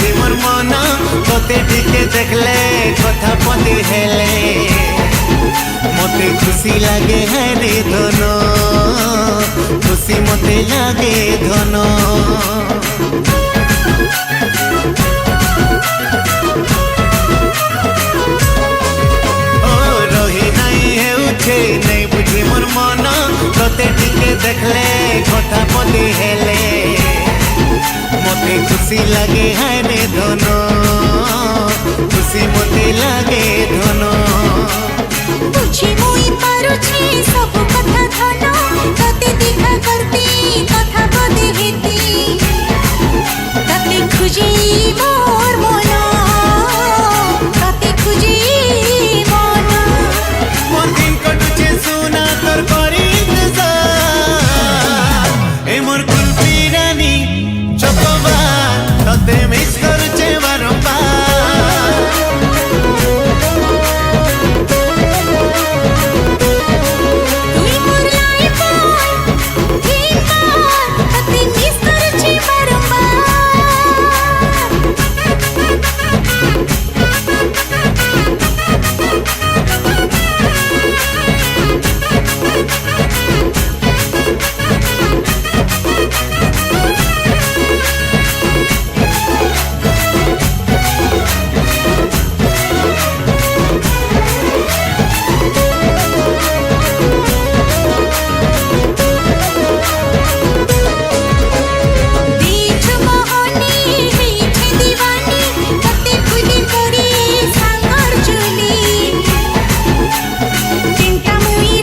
बुझे मोर मन तोते टिके देखले कथा पति हेले मते खुशी लागे है रे धन खुशी मते लागे धन नहीं बुझे मोर मन तोते टिके देखले कथा पति हेले मते खुशी लगे है रे धन खुशी मते लगे धन बुझी मुई पारुछि सब कथा धन तते देखा करती कथा बदे हेती तते खुजी मोर मन तते खुजी मन मोर दिन कटुचे सुना तोर करी इंतजार ए मोर कुल्फी रानी चकोबार तते मिस करुचे बारंबार तुई मोर लाइफ ठीक बार तते मिस करुछि बारंबार